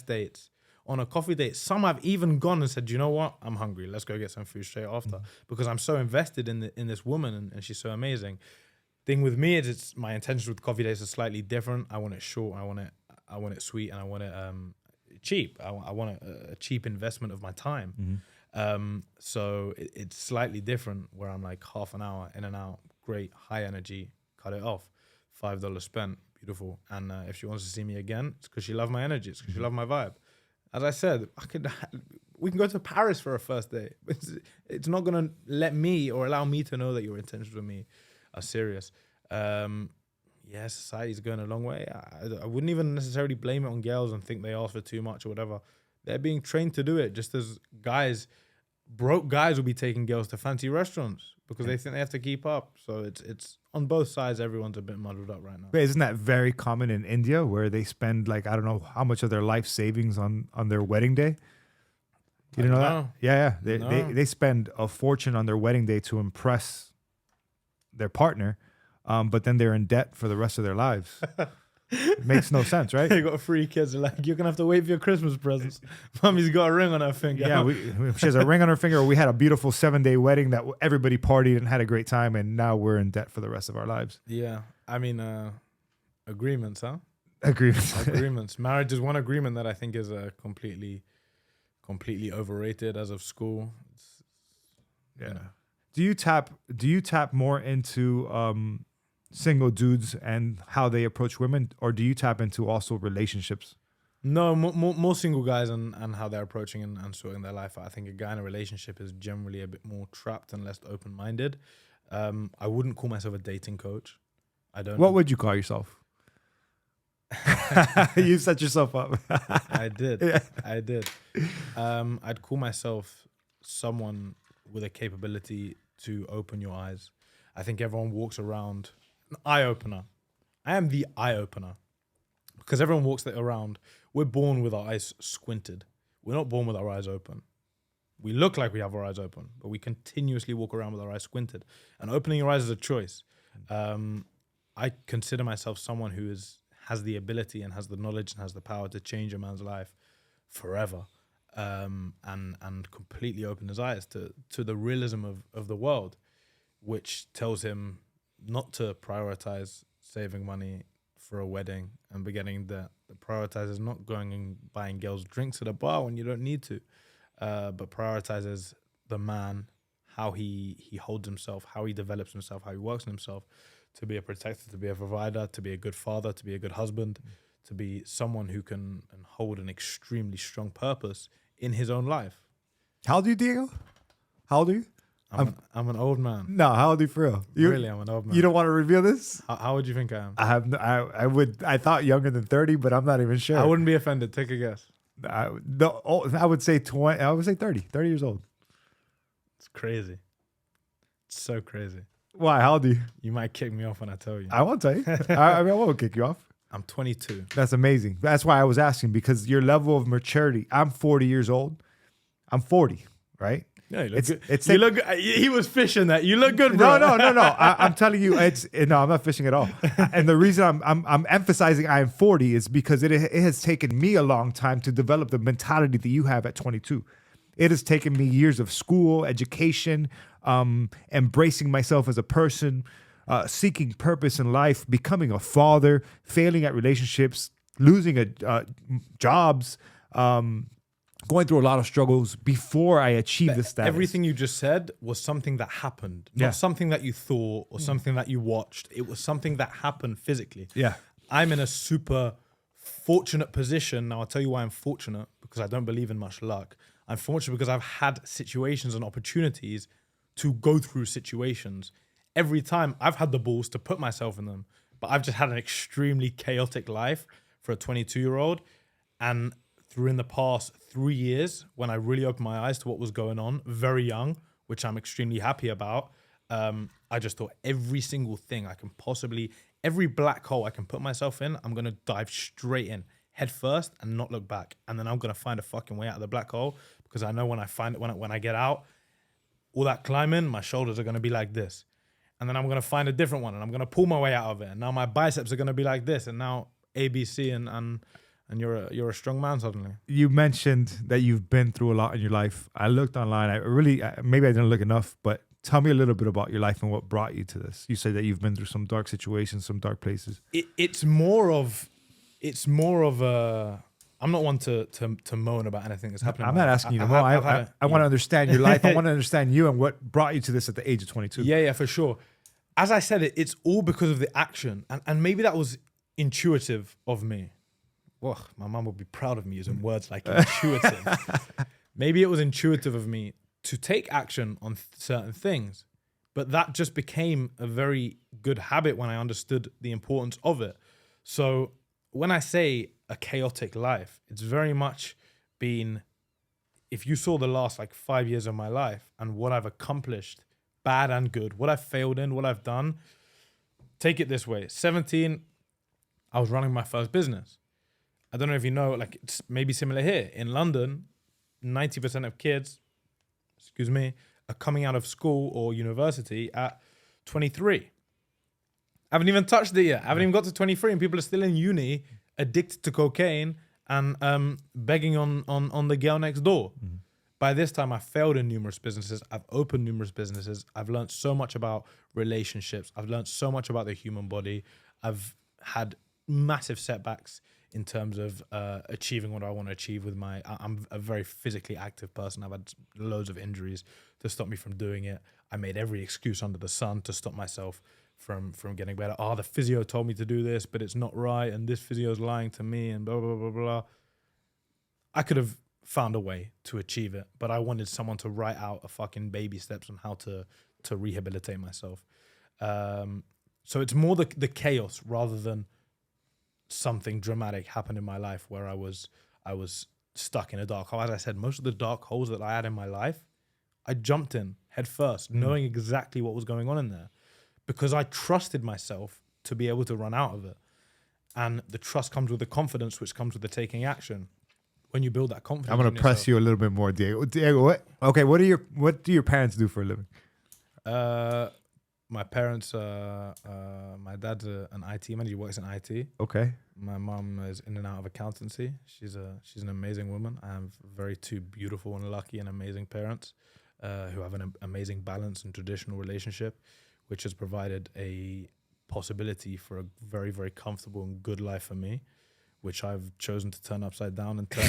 Speaker 2: dates on a coffee date. Some I've even gone and said, you know what? I'm hungry. Let's go get some food straight after. Because I'm so invested in this woman and she's so amazing. Thing with me is it's my intentions with coffee dates are slightly different. I want it short. I want it sweet, and I want it cheap. I want a cheap investment of my time. So it's slightly different where I'm like half an hour in and out, great, high energy, cut it off, $5 spent, beautiful. And if she wants to see me again, it's because she loved my energy. It's because she loved my vibe. As I said, we can go to Paris for a first date. It's not going to let me or allow me to know that your intentions with me are serious. Yeah, society's going a long way. I wouldn't even necessarily blame it on girls and think they ask for too much or whatever. They're being trained to do it, just as broke guys will be taking girls to fancy restaurants because they think they have to keep up. So it's on both sides. Everyone's a bit muddled up right now.
Speaker 1: But isn't that very common in India where they spend like, I don't know how much of their life savings on their wedding day? You don't know that? Yeah. They spend a fortune on their wedding day to impress their partner. But then they're in debt for the rest of their lives. It makes no sense, right?
Speaker 2: They got 3 kids. They're like, you're going to have to wait for your Christmas presents. Mommy's got a ring on her finger.
Speaker 1: Yeah, she has a ring on her finger. We had a beautiful 7-day wedding that everybody partied and had a great time, and now we're in debt for the rest of our lives.
Speaker 2: Yeah. I mean, agreements, huh?
Speaker 1: Agreements.
Speaker 2: Marriage is one agreement that I think is completely overrated as of school.
Speaker 1: Yeah. Do you tap more into single dudes and how they approach women, or do you tap into also relationships?
Speaker 2: No, more single guys and how they're approaching and sorting their life. I think a guy in a relationship is generally a bit more trapped and less open-minded. I wouldn't call myself a dating coach. I don't.
Speaker 1: What would you call yourself? You set yourself up.
Speaker 2: I did.
Speaker 1: Yeah.
Speaker 2: I did. I'd call myself someone with a capability to open your eyes. I think everyone walks around an eye-opener. I am the eye-opener because everyone walks around. We're born with our eyes squinted. We're not born with our eyes open. We look like we have our eyes open, but we continuously walk around with our eyes squinted. And opening your eyes is a choice. I consider myself someone who has the ability and has the knowledge and has the power to change a man's life forever, and completely open his eyes to the realism of the world, which tells him not to prioritize saving money for a wedding and beginning that. The prioritizes not going and buying girls drinks at a bar when you don't need to, but prioritizes the man, how he holds himself, how he develops himself, how he works on himself, to be a protector, to be a provider, to be a good father, to be a good husband, to be someone who can hold an extremely strong purpose in his own life.
Speaker 1: How old are you, Diego? How old are you?
Speaker 2: I'm an old man.
Speaker 1: No, how old are you for real?
Speaker 2: Really, I'm an old man.
Speaker 1: You don't want to revel this?
Speaker 2: How would you think I am?
Speaker 1: I thought younger than 30, but I'm not even sure.
Speaker 2: I wouldn't be offended. Take a guess.
Speaker 1: I would say 20. I would say 30. 30 years old.
Speaker 2: It's crazy. It's so crazy.
Speaker 1: Why? How old are you?
Speaker 2: You might kick me off when I tell you.
Speaker 1: I won't tell you. I won't kick you off.
Speaker 2: I'm 22.
Speaker 1: That's amazing. That's why I was asking, because your level of maturity. I'm 40 years old. I'm 40, right?
Speaker 2: Yeah, you look good. You look good. He was fishing that. You look good, bro.
Speaker 1: No. I'm telling you, no, I'm not fishing at all. And the reason I'm emphasizing I am 40 is because it has taken me a long time to develop the mentality that you have at 22. It has taken me years of school, education, embracing myself as a person, seeking purpose in life, becoming a father, failing at relationships, losing jobs, going through a lot of struggles before I achieved this status.
Speaker 2: Everything you just said was something that happened, not something that you thought or something that you watched. It was something that happened physically.
Speaker 1: Yeah.
Speaker 2: I'm in a super fortunate position. Now, I'll tell you why I'm fortunate, because I don't believe in much luck. I'm fortunate because I've had situations and opportunities to go through situations. Every time I've had the balls to put myself in them, but I've just had an extremely chaotic life for a 22-year-old. And through in the past 3 years, when I really opened my eyes to what was going on, very young, which I'm extremely happy about, I just thought every single thing I can possibly, every black hole I can put myself in, I'm going to dive straight in, head first, and not look back. And then I'm going to find a fucking way out of the black hole, because I know when I find it, when I get out, all that climbing, my shoulders are going to be like this. And then I'm going to find a different one, and I'm going to pull my way out of it. And now my biceps are going to be like this. And now ABC, and you're a strong man suddenly.
Speaker 1: You mentioned that you've been through a lot in your life. I looked online. Maybe I didn't look enough, but tell me a little bit about your life and what brought you to this. You said that you've been through some dark situations, some dark places.
Speaker 2: It's more of a. I'm not one to moan about anything that's happening.
Speaker 1: I'm not asking you to moan. I want to understand your life. I want to understand you and what brought you to this at the age of 22.
Speaker 2: Yeah, for sure. As I said, it's all because of the action, and maybe that was intuitive of me. Whoa, my mum would be proud of me using words like intuitive. Maybe it was intuitive of me to take action on certain things, but that just became a very good habit when I understood the importance of it. So when I say a chaotic life, it's very much been, if you saw the last 5 years of my life and what I've accomplished, bad and good, what I've failed in, what I've done, take it this way. 17, I was running my first business. I don't know if you know, it's maybe similar here. In London, 90% of kids, are coming out of school or university at 23. I haven't even touched it yet. I haven't even got to 23, and people are still in uni, addicted to cocaine and begging on the girl next door. Mm-hmm. By this time, I failed in numerous businesses. I've opened numerous businesses. I've learned so much about relationships. I've learned so much about the human body. I've had massive setbacks in terms of achieving what I want to achieve with I'm a very physically active person. I've had loads of injuries to stop me from doing it. I made every excuse under the sun to stop myself from getting better. The physio told me to do this, but it's not right, and this physio is lying to me, and blah, blah, blah, blah. I could have found a way to achieve it, but I wanted someone to write out a fucking baby steps on how to rehabilitate myself. So it's more the chaos rather than something dramatic happened in my life where I was stuck in a dark hole. As I said, most of the dark holes that I had in my life, I jumped in head first, knowing exactly what was going on in there, because I trusted myself to be able to run out of it. And the trust comes with the confidence, which comes with the taking action. When you build that confidence,
Speaker 1: I'm going to press you a little bit more, Diego. Diego, what do your parents do for a living?
Speaker 2: My parents, my dad's an IT manager. He works in IT.
Speaker 1: Okay.
Speaker 2: My mom is in and out of accountancy. She's an amazing woman. I have two beautiful and lucky and amazing parents who have an amazing balance and traditional relationship, which has provided a possibility for a very, very comfortable and good life for me, which I've chosen to turn upside down and turn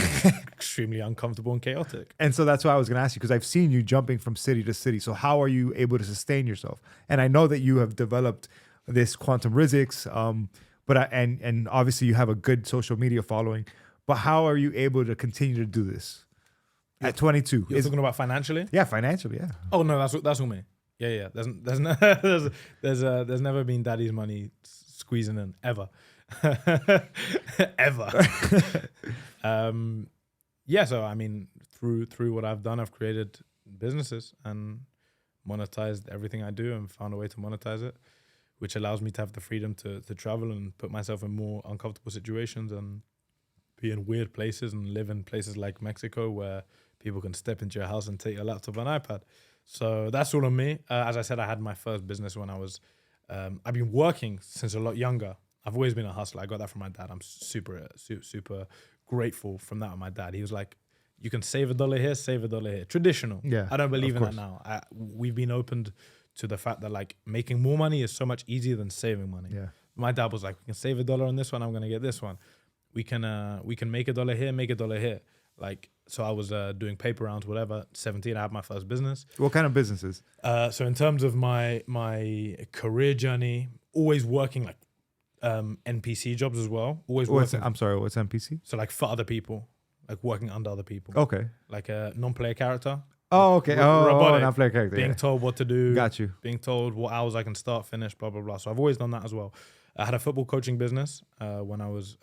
Speaker 2: extremely uncomfortable and chaotic.
Speaker 1: And so that's why I was going to ask you, because I've seen you jumping from city to city. So how are you able to sustain yourself? And I know that you have developed this quantum Rizz, and obviously you have a good social media following. But how are you able to continue to do this at 22?
Speaker 2: You're talking about financially?
Speaker 1: Yeah, financially, yeah.
Speaker 2: Oh no, that's all me. Yeah. There's never been daddy's money squeezing in ever. Ever. So I mean, through what I've done, I've created businesses and monetized everything I do and found a way to monetize it, which allows me to have the freedom to travel and put myself in more uncomfortable situations and be in weird places and live in places like Mexico where people can step into your house and take your laptop and iPad. So that's all on me. As I said, I had my first business when I was, I've been working since a lot younger. I've always been a hustler. I got that from my dad. I'm super grateful from that with my dad. He was like, you can save $1 here, save $1 here. Traditional. Yeah, I don't believe in that now. We've been opened to the fact that making more money is so much easier than saving money. Yeah. My dad was like, we can save $1 on this one. I'm going to get this one. We can make $1 here, make $1 here. So I was doing paper rounds, whatever. 17, I had my first business.
Speaker 1: What kind of businesses?
Speaker 2: So in terms of my career journey, always working NPC jobs as well. Always working.
Speaker 1: I'm sorry, what's NPC?
Speaker 2: So for other people, working under other people.
Speaker 1: Okay.
Speaker 2: Like a non-player character.
Speaker 1: Oh, okay.
Speaker 2: Robotic,
Speaker 1: non-player character.
Speaker 2: Being told what to do.
Speaker 1: Got you.
Speaker 2: Being told what hours I can start, finish, blah, blah, blah. So I've always done that as well. I had a football coaching business when I was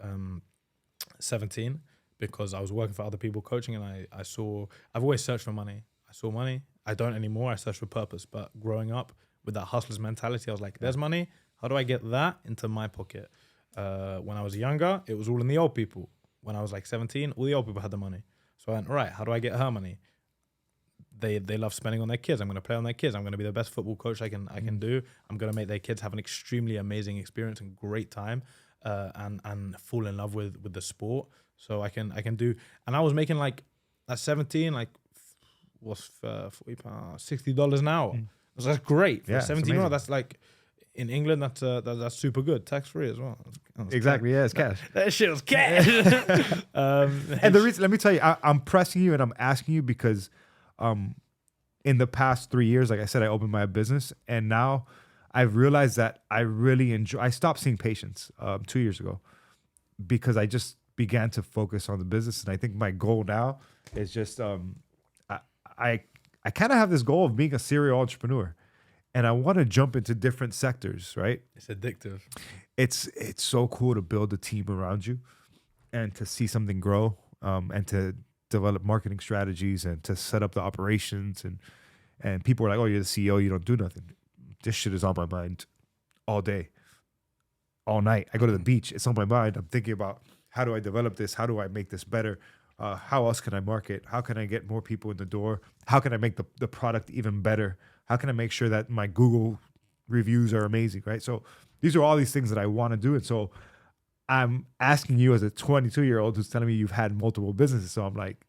Speaker 2: 17 because I was working for other people coaching, and I've always searched for money. I saw money. I don't anymore. I search for purpose. But growing up with that hustler's mentality, I was like, there's money. How do I get that into my pocket? When I was younger, it was all in the old people. When I was like 17, all the old people had the money. So I went, right, how do I get her money? They love spending on their kids. I'm going to play on their kids. I'm going to be the best football coach I can do. I'm going to make their kids have an extremely amazing experience and great time, and fall in love with the sport. So I can do. And I was making like at 17, like was $60 an hour. So that's great for 17 year old. That's like in England. That's super good, tax free as well.
Speaker 1: Exactly. Yeah, it's cash.
Speaker 2: That shit was cash.
Speaker 1: And the reason, let me tell you, I'm pressing you and I'm asking you because in the past 3 years, like I said, I opened my business, and now I've realized that I really enjoy. I stopped seeing patients 2 years ago because I just began to focus on the business, and I think my goal now is just I kind of have this goal of being a serial entrepreneur, and I want to jump into different sectors. Right?
Speaker 2: It's addictive.
Speaker 1: It's so cool to build a team around you, and to see something grow, and to develop marketing strategies, and to set up the operations, and people are like, oh, you're the CEO, you don't do nothing. This shit is on my mind all day, all night. I go to the beach, it's on my mind. I'm thinking about, how do I develop this? How do I make this better? How else can I market? How can I get more people in the door? How can I make the product even better? How can I make sure that my Google reviews are amazing, right? So these are all these things that I want to do. And so I'm asking you as a 22-year-old who's telling me you've had multiple businesses. So I'm like,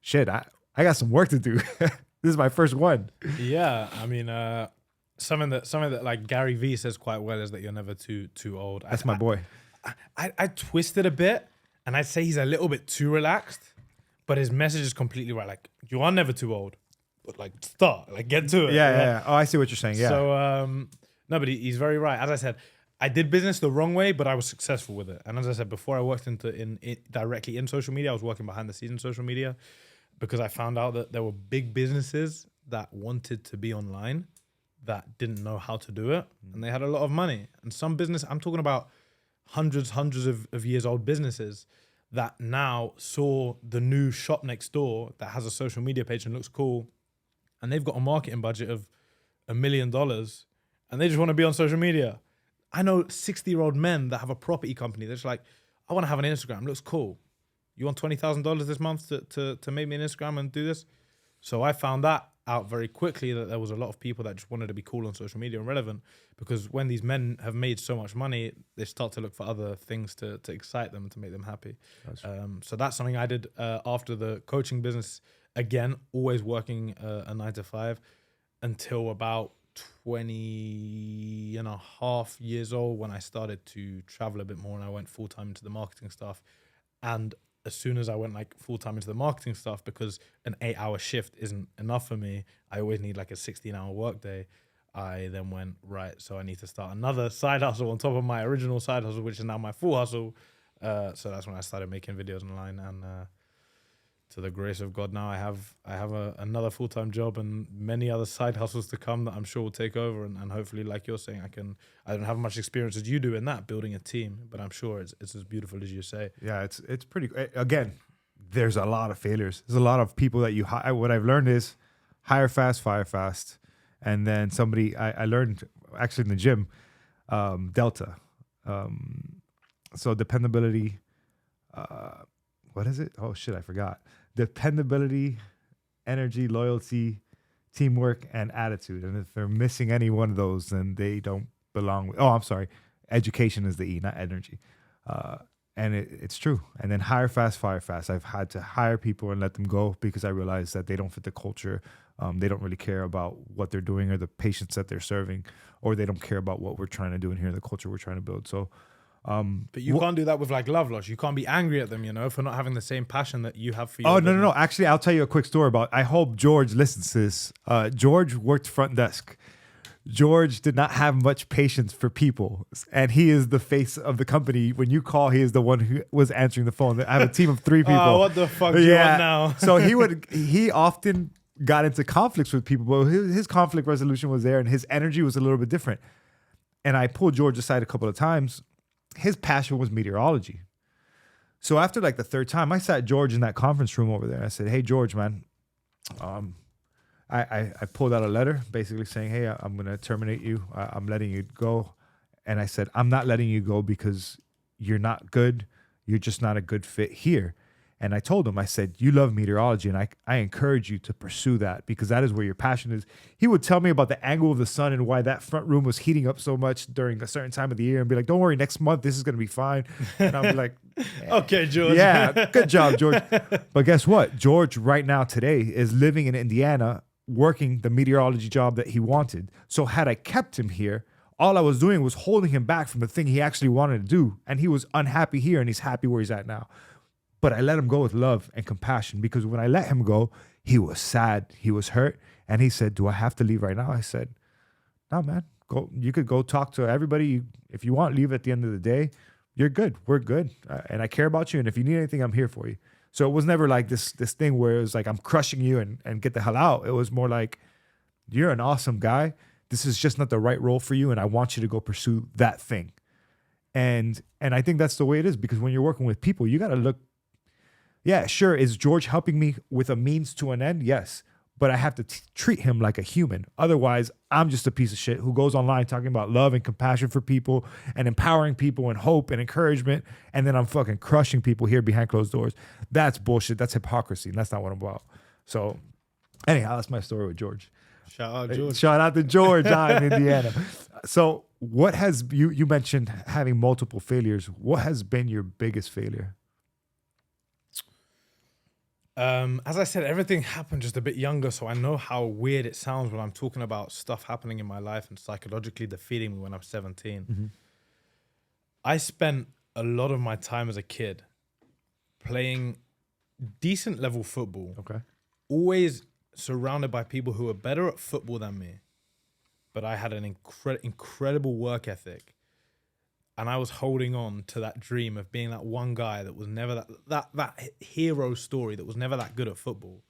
Speaker 1: shit, I got some work to do. This is my first one.
Speaker 2: Yeah, I mean, something that like Gary Vee says quite well is that you're never too old.
Speaker 1: That's my boy.
Speaker 2: I twist it a bit, and I'd say he's a little bit too relaxed, but his message is completely right. Like, you are never too old, but like get to it.
Speaker 1: Yeah. Oh, I see what you're saying. Yeah.
Speaker 2: So no, but he's very right. As I said, I did business the wrong way, but I was successful with it. And as I said before, I worked directly in social media. I was working behind the scenes in social media because I found out that there were big businesses that wanted to be online that didn't know how to do it, and they had a lot of money. And some business, I'm talking about hundreds of years old businesses that now saw the new shop next door that has a social media page and looks cool, and they've got a marketing budget of $1 million, and they just want to be on social media. I know 60-year-old men that have a property company. They're just like, I want to have an Instagram. Looks cool. You want $20,000 this month to make me an Instagram and do this? So I found that out very quickly, that there was a lot of people that just wanted to be cool on social media and relevant, because when these men have made so much money, they start to look for other things to excite them and to make them happy. So that's something I did after the coaching business. Again, always working a 9 to 5 until about 20 and a half years old, when I started to travel a bit more and I went full-time into the marketing stuff. And as soon as I went like full-time into the marketing stuff, because an 8-hour shift isn't enough for me, I always need like a 16-hour work day. I then went, right, so I need to start another side hustle on top of my original side hustle, which is now my full hustle. So that's when I started making videos online, and to the grace of God, now I have another full-time job and many other side hustles to come that I'm sure will take over, and hopefully, like you're saying, I don't have much experience as you do in that, building a team, but I'm sure it's as beautiful as you say.
Speaker 1: Yeah, it's pretty. Again, there's a lot of failures. There's a lot of people that you hire. What I've learned is hire fast, fire fast, and then somebody I learned actually in the gym, Delta. So dependability. What is it? Oh shit, I forgot. Dependability, energy, loyalty, teamwork, and attitude. And if they're missing any one of those, then they don't belong. I'm sorry. Education is the E, not energy. And it's true. And then hire fast, fire fast. I've had to hire people and let them go because I realized that they don't fit the culture. They don't really care about what they're doing or the patients that they're serving, or they don't care about what we're trying to do in here, the culture we're trying to build. So,
Speaker 2: but you can't do that with like love loss. You can't be angry at them, for not having the same passion that you have for your business.
Speaker 1: No. Actually, I'll tell you a quick story about. I hope George listens to this. George worked front desk. George did not have much patience for people, and he is the face of the company. When you call, he is the one who was answering the phone. I have a team of 3 people.
Speaker 2: Oh, what the fuck do you want now?
Speaker 1: So he often got into conflicts with people, but his conflict resolution was there, and his energy was a little bit different. And I pulled George aside a couple of times. His passion was meteorology. So after like the third time, I sat George in that conference room over there. I said, "Hey, George, man, I pulled out a letter basically saying, hey, I'm going to terminate you. I'm letting you go." And I said, "I'm not letting you go because you're not good. You're just not a good fit here." And I told him, I said, "You love meteorology, and I encourage you to pursue that because that is where your passion is." He would tell me about the angle of the sun and why that front room was heating up so much during a certain time of the year and be like, "Don't worry, next month this is going to be fine." And I'll be like,
Speaker 2: Okay, George.
Speaker 1: "Yeah, good job, George." But guess what? George right now today is living in Indiana, working the meteorology job that he wanted. So had I kept him here, all I was doing was holding him back from the thing he actually wanted to do. And he was unhappy here and he's happy where he's at now. But I let him go with love and compassion because when I let him go, he was sad, he was hurt. And he said, "Do I have to leave right now?" I said, "No, man, go. You could go talk to everybody. If you want, leave at the end of the day. You're good. We're good. And I care about you. And if you need anything, I'm here for you." So it was never like this thing where it was like, "I'm crushing you and get the hell out." It was more like, "You're an awesome guy. This is just not the right role for you. And I want you to go pursue that thing." And I think that's the way it is because when you're working with people, you got to look. Yeah, sure. Is George helping me with a means to an end? Yes. But I have to treat him like a human. Otherwise, I'm just a piece of shit who goes online talking about love and compassion for people and empowering people and hope and encouragement. And then I'm fucking crushing people here behind closed doors. That's bullshit. That's hypocrisy. And that's not what I'm about. So anyhow, that's my story with George.
Speaker 2: Shout out, George.
Speaker 1: Shout out to George in Indiana. So what has, you mentioned having multiple failures. What has been your biggest failure?
Speaker 2: As I said, everything happened just a bit younger, so I know how weird it sounds when I'm talking about stuff happening in my life and psychologically defeating me when I'm 17.
Speaker 1: Mm-hmm.
Speaker 2: I spent a lot of my time as a kid playing decent level football.
Speaker 1: Okay.
Speaker 2: Always surrounded by people who were better at football than me, but I had an incredible work ethic. And I was holding on to that dream of being that one guy that was never that hero story that was never that good at football.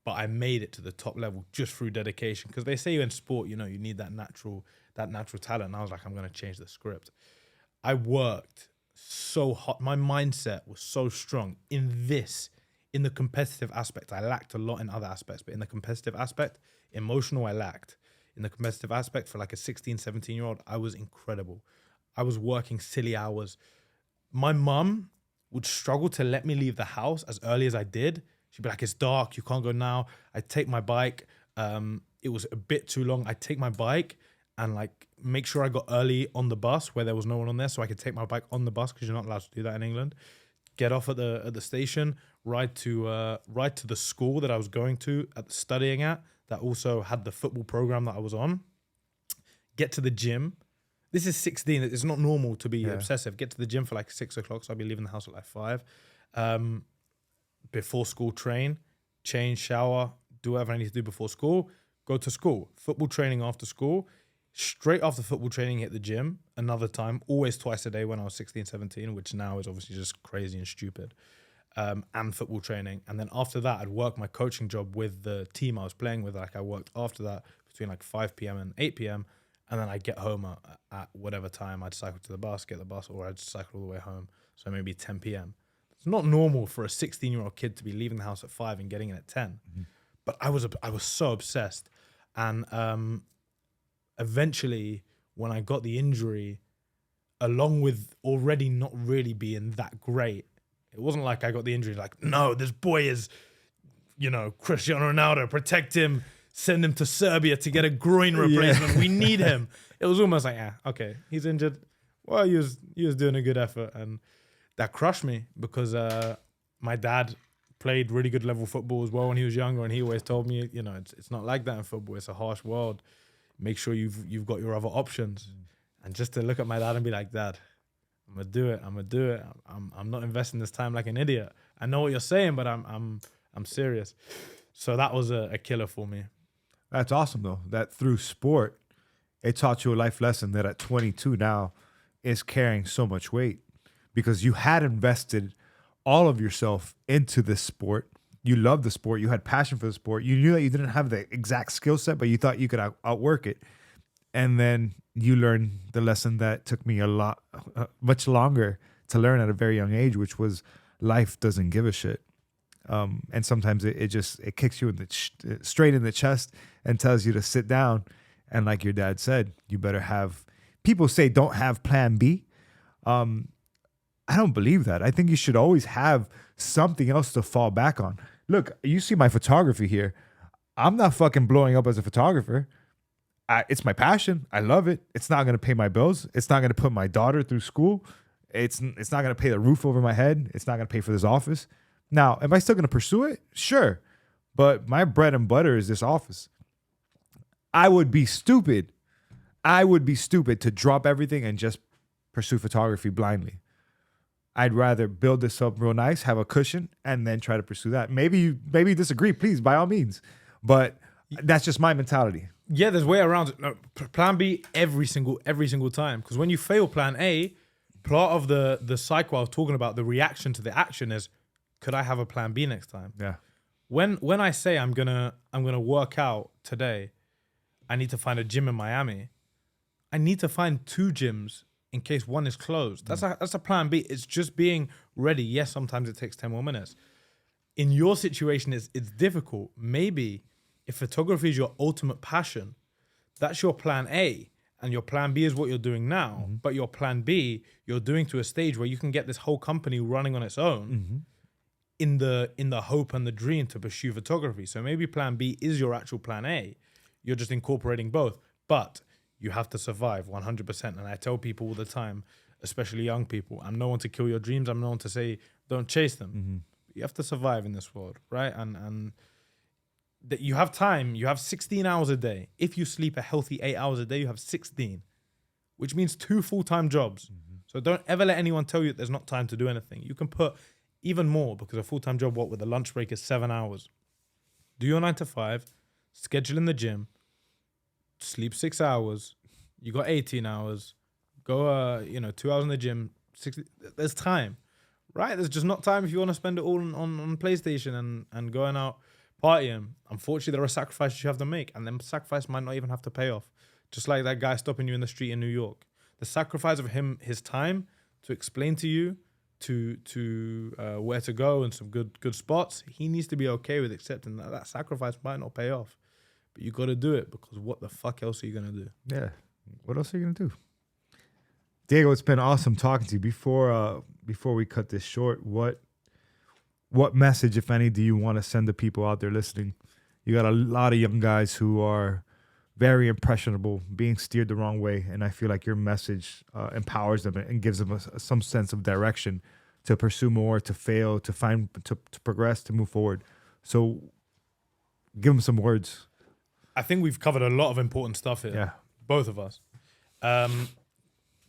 Speaker 2: But I made it to the top level just through dedication. Because they say in sport, you need that natural talent. And I was like, I'm going to change the script. I worked so hard. My mindset was so strong in the competitive aspect. I lacked a lot in other aspects, but in the competitive aspect, emotional, I lacked. In the competitive aspect, for like a 16, 17-year-old, I was incredible. I was working silly hours. My mum would struggle to let me leave the house as early as I did. She'd be like, "It's dark, you can't go now." I'd take my bike. It was a bit too long. I'd take my bike and like make sure I got early on the bus where there was no one on there so I could take my bike on the bus because you're not allowed to do that in England. Get off at the station, ride to the school that I was going to studying at that also had the football program that I was on. Get to the gym. This is 16. It's not normal to be obsessive. Get to the gym for like 6 o'clock. So I'll be leaving the house at like 5. Before school, train, change, shower, do whatever I need to do before school. Go to school. Football training after school. Straight after football training, hit the gym. Another time, always twice a day when I was 16, 17, which now is obviously just crazy and stupid. And football training. And then after that, I'd work my coaching job with the team I was playing with. Like I worked after that between like 5 p.m. and 8 p.m. And then I'd get home at whatever time. I'd cycle to the bus, get the bus, or I'd cycle all the way home. So maybe 10 p.m. It's not normal for a 16-year-old kid to be leaving the house at 5 and getting in at 10. Mm-hmm. But I was so obsessed. And eventually, when I got the injury, along with already not really being that great, it wasn't like I got the injury like, no, this boy is, Cristiano Ronaldo, protect him. Send him to Serbia to get a groin replacement. Yeah. We need him. It was almost like, okay, he's injured. Well, he was doing a good effort. And that crushed me because my dad played really good level football as well when he was younger. And he always told me, it's not like that in football. It's a harsh world. Make sure you've got your other options. And just to look at my dad and be like, "Dad, I'm going to do it. I'm not investing this time like an idiot. I know what you're saying, but I'm serious." So that was a killer for me.
Speaker 1: That's awesome, though, that through sport, it taught you a life lesson that at 22 now is carrying so much weight because you had invested all of yourself into this sport. You loved the sport. You had passion for the sport. You knew that you didn't have the exact skill set, but you thought you could outwork it. And then you learned the lesson that took me much longer to learn at a very young age, which was life doesn't give a shit. And sometimes it kicks you straight in the chest and tells you to sit down. And like your dad said, you better have, people say don't have plan B. I don't believe that. I think you should always have something else to fall back on. Look, you see my photography here. I'm not fucking blowing up as a photographer. It's my passion. I love it. It's not going to pay my bills. It's not going to put my daughter through school. It's not going to pay the roof over my head. It's not going to pay for this office. Now, am I still going to pursue it? Sure. But my bread and butter is this office. I would be stupid. To drop everything and just pursue photography blindly. I'd rather build this up real nice, have a cushion, and then try to pursue that. Maybe you disagree, please, by all means. But that's just my mentality.
Speaker 2: Yeah, there's way around it. No, plan B every single time. Because when you fail plan A, part of the cycle I was talking about, the reaction to the action is, could I have a plan B next time?
Speaker 1: Yeah.
Speaker 2: When I say I'm gonna work out today, I need to find a gym in Miami. I need to find 2 gyms in case one is closed. That's a plan B. It's just being ready. Yes, sometimes it takes 10 more minutes. In your situation, it's difficult. Maybe if photography is your ultimate passion, that's your plan A. And your plan B is what you're doing now. Mm-hmm. But your plan B, you're doing to a stage where you can get this whole company running on its own in the hope and the dream to pursue photography. So maybe plan B is your actual plan A. You're just incorporating both. But you have to survive 100%. And I tell people all the time, especially young people, I'm no one to kill your dreams. I'm no one to say, don't chase them. Mm-hmm. You have to survive in this world, right? And that you have time. You have 16 hours a day. If you sleep a healthy 8 hours a day, you have 16, which means 2 full-time jobs. Mm-hmm. So don't ever let anyone tell you that there's not time to do anything. You can put even more, because a full-time job, with a lunch break is 7 hours. Do your 9 to 5, schedule in the gym, sleep 6 hours, you got 18 hours, go 2 hours in the gym, 60, there's time, right? There's just not time if you want to spend it all on PlayStation and going out partying. Unfortunately, there are sacrifices you have to make, and then sacrifice might not even have to pay off. Just like that guy stopping you in the street in New York. The sacrifice of his time to explain to you to where to go and some good spots, he needs to be okay with accepting that sacrifice might not pay off. But you got to do it, because what the fuck else are you going to do?
Speaker 1: Yeah. What else are you going to do? Diego, it's been awesome talking to you. Before we cut this short, what message, if any, do you want to send to people out there listening? You got a lot of young guys who are very impressionable, being steered the wrong way, and I feel like your message empowers them and gives them some sense of direction to pursue more, to fail, to progress, to move forward. So give them some words.
Speaker 2: I think we've covered a lot of important stuff here.
Speaker 1: Yeah.
Speaker 2: Both of us.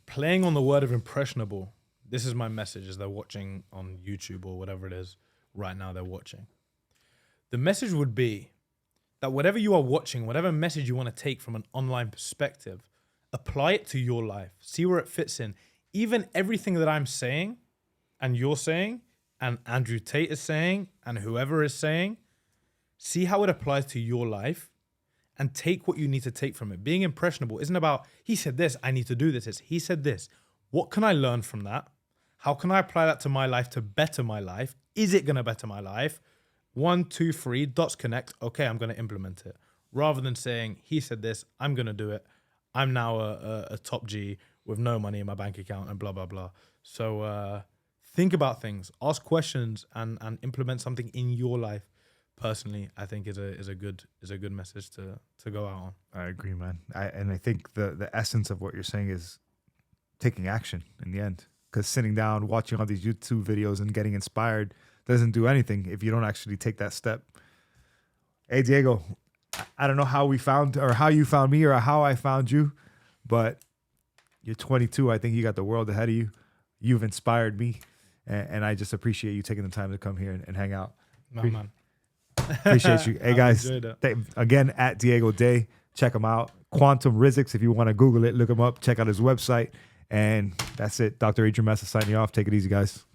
Speaker 2: Playing on the word of impressionable, this is my message as they're watching on YouTube or whatever it is right now they're watching. The message would be that whatever you are watching, whatever message you want to take from an online perspective, apply it to your life. See where it fits in. Even everything that I'm saying and you're saying and Andrew Tate is saying and whoever is saying, see how it applies to your life. And take what you need to take from it. Being impressionable isn't about, he said this, I need to do this. It's, he said this. What can I learn from that? How can I apply that to my life to better my life? Is it going to better my life? 1, 2, 3, dots connect. Okay, I'm going to implement it. Rather than saying, he said this, I'm going to do it. I'm now a top G with no money in my bank account and blah, blah, blah. So think about things, ask questions and implement something in your life. Personally, I think is a good message to go out on.
Speaker 1: I agree, man. I think the essence of what you're saying is taking action in the end. Because sitting down, watching all these YouTube videos and getting inspired doesn't do anything if you don't actually take that step. Hey, Diego, I don't know how you found me or how I found you, but you're 22. I think you got the world ahead of you. You've inspired me, and I just appreciate you taking the time to come here and hang out.
Speaker 2: No, man.
Speaker 1: Appreciate you. Hey, guys, again, at Diego Day, check him out. Quantum Rizz, if you want to Google it, look him up, check out his website. And that's it. Dr. Adrian Massa signing off. Take it easy, guys.